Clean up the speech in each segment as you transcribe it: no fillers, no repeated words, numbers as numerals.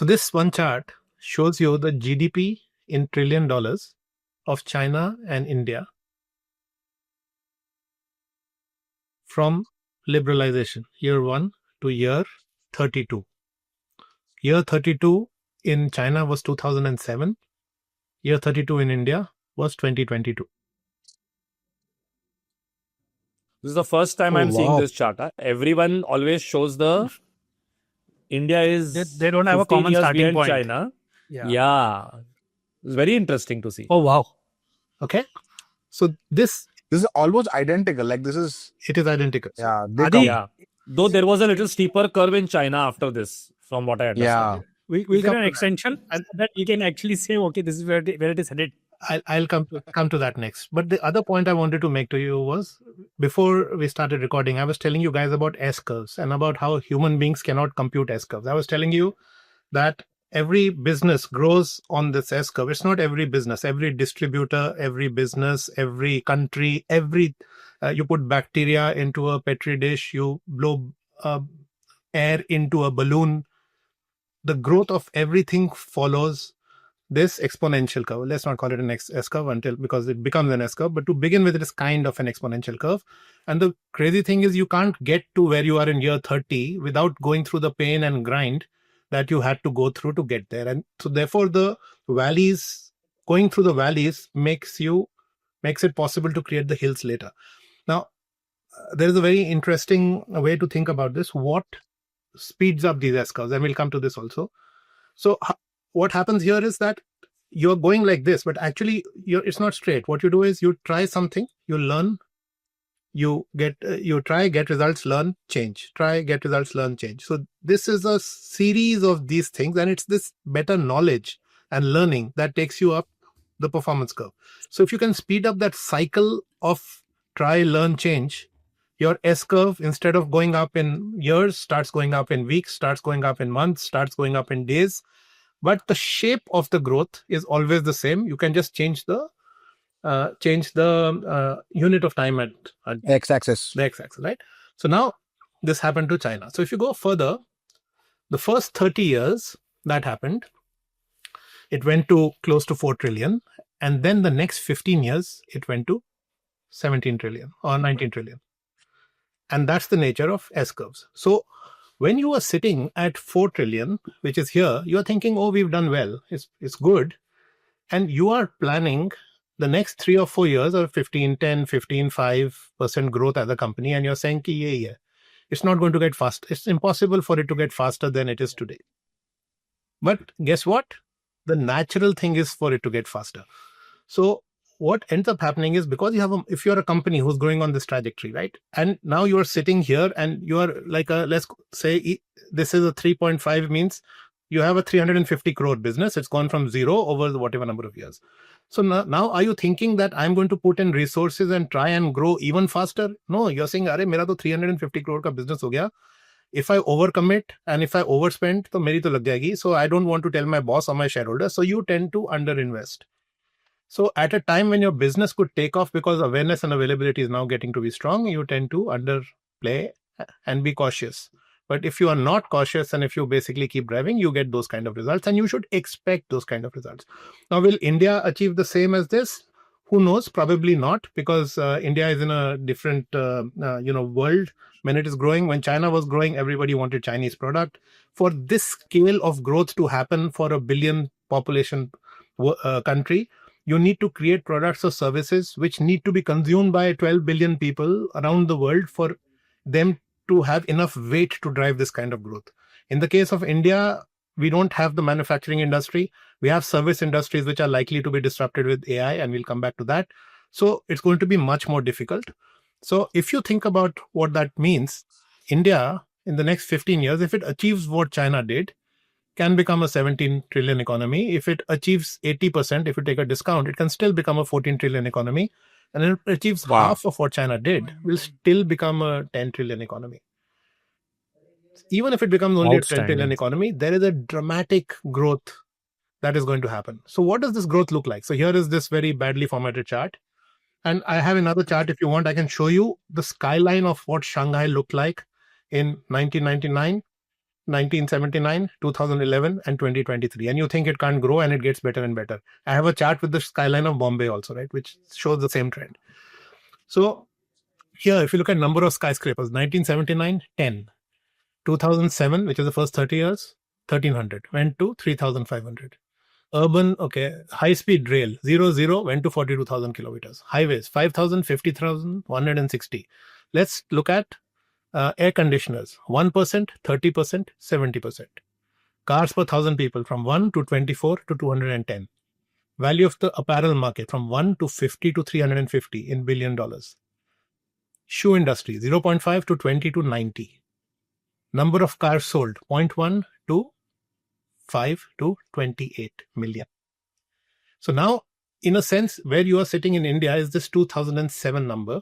So this one chart shows you the GDP in $1 trillion of China and India from liberalization, year 1 to year 32. Year 32 in China was 2007. Year 32 in India was 2022. This is the first time I'm seeing this chart. Everyone always shows the India is they don't have a 15 common years starting behind point. China. Yeah. It's very interesting to see. Oh, wow. Okay. So this is almost identical. Like this is... It is identical. Yeah. Yeah. Though there was a little steeper curve in China after this, from what I understand. Yeah. We'll get an extension and that you can actually say, okay, this is where it is headed. I'll come to that next. But the other point I wanted to make to you was, before we started recording, I was telling you guys about S-curves and about how human beings cannot compute S-curves. I was telling you that every business grows on this S-curve. It's not every business, every distributor, every business, every country, you put bacteria into a petri dish, you blow air into a balloon. The growth of everything follows this exponential curve. Let's not call it an S-curve because it becomes an S-curve. But to begin with, it is kind of an exponential curve. And the crazy thing is you can't get to where you are in year 30 without going through the pain and grind that you had to go through to get there. And so therefore going through the valleys makes it possible to create the hills later. Now, there is a very interesting way to think about this. What speeds up these S-curves? And we'll come to this also. So what happens here is that you're going like this, but actually it's not straight. What you do is you try something, you learn, you try, get results, learn, change. Try, get results, learn, change. So this is a series of these things, and it's this better knowledge and learning that takes you up the performance curve. So if you can speed up that cycle of try, learn, change, your S-curve, instead of going up in years, starts going up in weeks, starts going up in months, starts going up in days. But the shape of the growth is always the same. You can just change the unit of time at x-axis. The x-axis, right? So now this happened to China. So if you go further, the first 30 years that happened, it went to close to 4 trillion. And then the next 15 years, it went to 17 trillion or 19 trillion. And that's the nature of S-curves. So when you are sitting at 4 trillion, which is here, you are thinking, oh, we've done well. It's good. And you are planning the next 3 or 4 years or 15, 10, 15, 5% growth as a company. And you're saying, yeah, it's not going to get fast. It's impossible for it to get faster than it is today. But guess what? The natural thing is for it to get faster. So what ends up happening is, because if you're a company who's going on this trajectory, right? And now you're sitting here and you're like let's say this is a 3.5 means you have a 350 crore business. It's gone from zero over whatever number of years. So now are you thinking that I'm going to put in resources and try and grow even faster? No, you're saying, Arey, mera to 350 crore ka business ho gaya. If I overcommit and if I overspend, to meri to lag jayegi. So I don't want to tell my boss or my shareholders. So you tend to underinvest. So at a time when your business could take off because awareness and availability is now getting to be strong, you tend to underplay and be cautious. But if you are not cautious and if you basically keep driving, you get those kind of results, and you should expect those kind of results. Now, will India achieve the same as this? Who knows? Probably not, because India is in a different world. When it is growing, when China was growing, everybody wanted Chinese product. For this scale of growth to happen for a billion population country, you need to create products or services which need to be consumed by 12 billion people around the world for them to have enough weight to drive this kind of growth. In the case of India, we don't have the manufacturing industry. We have service industries which are likely to be disrupted with AI, and we'll come back to that. So it's going to be much more difficult. So if you think about what that means, India in the next 15 years, if it achieves what China did, can become a 17 trillion economy. If it achieves 80%, if you take a discount, it can still become a 14 trillion economy. And if it achieves half of what China did, will still become a 10 trillion economy. Even if it becomes only a 10 trillion economy, there is a dramatic growth that is going to happen. So what does this growth look like? So here is this very badly formatted chart. And I have another chart. If you want, I can show you the skyline of what Shanghai looked like in 1999. 1979, 2011, and 2023. And you think it can't grow and it gets better and better. I have a chart with the skyline of Bombay also, right, which shows the same trend. So here, if you look at number of skyscrapers, 1979, 10. 2007, which is the first 30 years, 1,300, went to 3,500. Urban, high-speed rail, 00, went to 42,000 kilometers. Highways, 5,000, 50,000, 160. Let's look at air conditioners, 1%, 30%, 70%. Cars per 1,000 people, from 1 to 24 to 210. Value of the apparel market, from 1 to 50 to 350 in $1 billion. Shoe industry, 0.5 to 20 to 90. Number of cars sold, 0.1 to 5 to 28 million. So now, in a sense, where you are sitting in India is this 2007 number.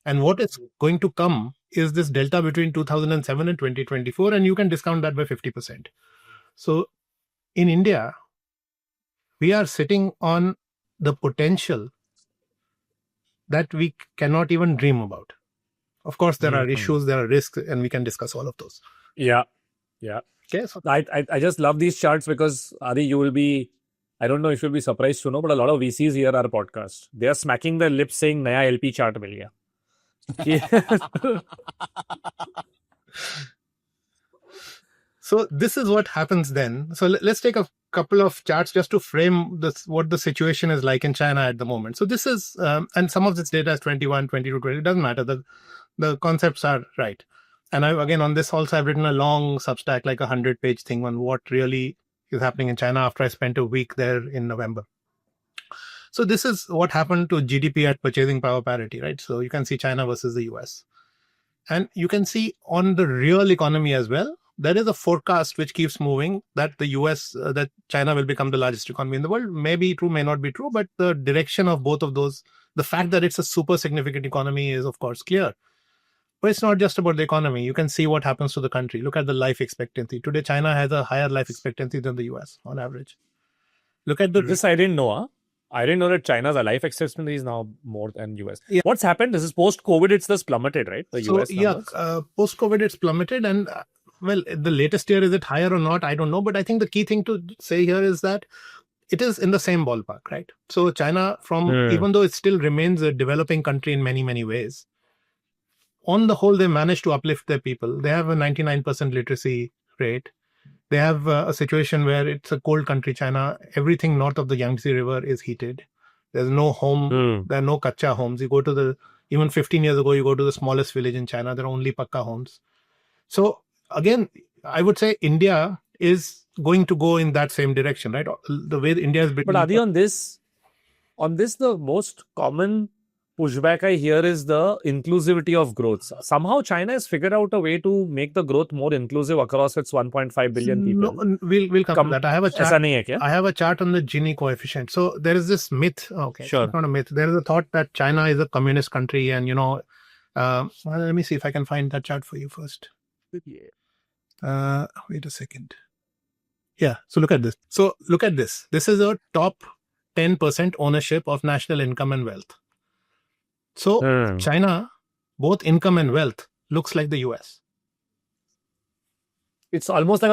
And what is going to come is this delta between 2007 and 2024, and you can discount that by 50%. So in India, we are sitting on the potential that we cannot even dream about. Of course, there are issues, there are risks, and we can discuss all of those. Yeah. Okay. So I just love these charts because, Adi, you will be, I don't know if you'll be surprised to know, but a lot of VCs here are podcast. They are smacking their lips saying, Naya LP chart mil gaya. So this is what happens then. So let's take a couple of charts just to frame this, what the situation is like in China at the moment. So this is, and some of this data is 21, 22, 20, it doesn't matter. The concepts are right. And on this also, I've written a long Substack, like 100-page thing on what really is happening in China after I spent a week there in November. So this is what happened to GDP at purchasing power parity, right? So you can see China versus the US. And you can see on the real economy as well, there is a forecast which keeps moving that that China will become the largest economy in the world. May be true, may not be true, but the direction of both of those, the fact that it's a super significant economy is of course clear. But it's not just about the economy. You can see what happens to the country. Look at the life expectancy. Today, China has a higher life expectancy than the US on average. Look at This I didn't know. I didn't know that China's life expectancy is now more than US. Yeah. What's happened? This is post-COVID, it's just plummeted, right? The US numbers? Post-COVID, it's plummeted. And the latest year, is it higher or not? I don't know. But I think the key thing to say here is that it is in the same ballpark, right? So China, even though it still remains a developing country in many, many ways, on the whole, they managed to uplift their people. They have a 99% literacy rate. They have a situation where it's a cold country, China. Everything north of the Yangtze River is heated. There's no home. There are no kacha homes. You go to even 15 years ago, you go to the smallest village in China. There are only pakka homes. So again, I would say India is going to go in that same direction, right? The way India is. But Adi, on this, the most common pushback I hear is the inclusivity of growth. Somehow China has figured out a way to make the growth more inclusive across its 1.5 billion people. No, we'll come to that. I have a chart. ऐसा नहीं है क्या? I have a chart on the Gini coefficient. So there is this myth. Okay, sure. It's not a myth. There is a thought that China is a communist country, and let me see if I can find that chart for you first. Wait a second. Yeah. So look at this. This is a top 10% ownership of national income and wealth. So China, both income and wealth, looks like the US. It's almost like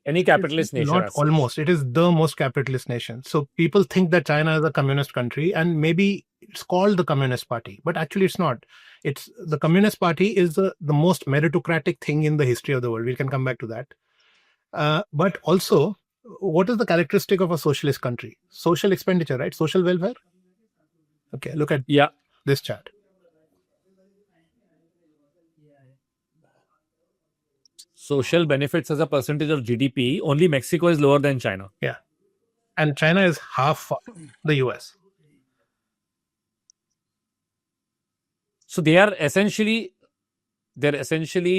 any capitalist nation. Not almost. It is the most capitalist nation. So people think that China is a communist country, and maybe it's called the Communist Party, but actually it's not. It's the Communist Party is the most meritocratic thing in the history of the world. We can come back to that. But also, what is the characteristic of a socialist country? Social expenditure, right? Social welfare. Okay, look at this chart. Social benefits as a percentage of GDP, only Mexico is lower than China. Yeah. And China is half the US. So they're essentially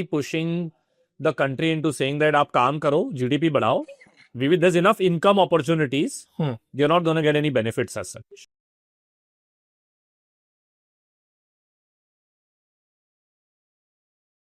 pushing the country into saying that aap kaam karo, GDP badhao. There's enough income opportunities. You're not going to get any benefits as such.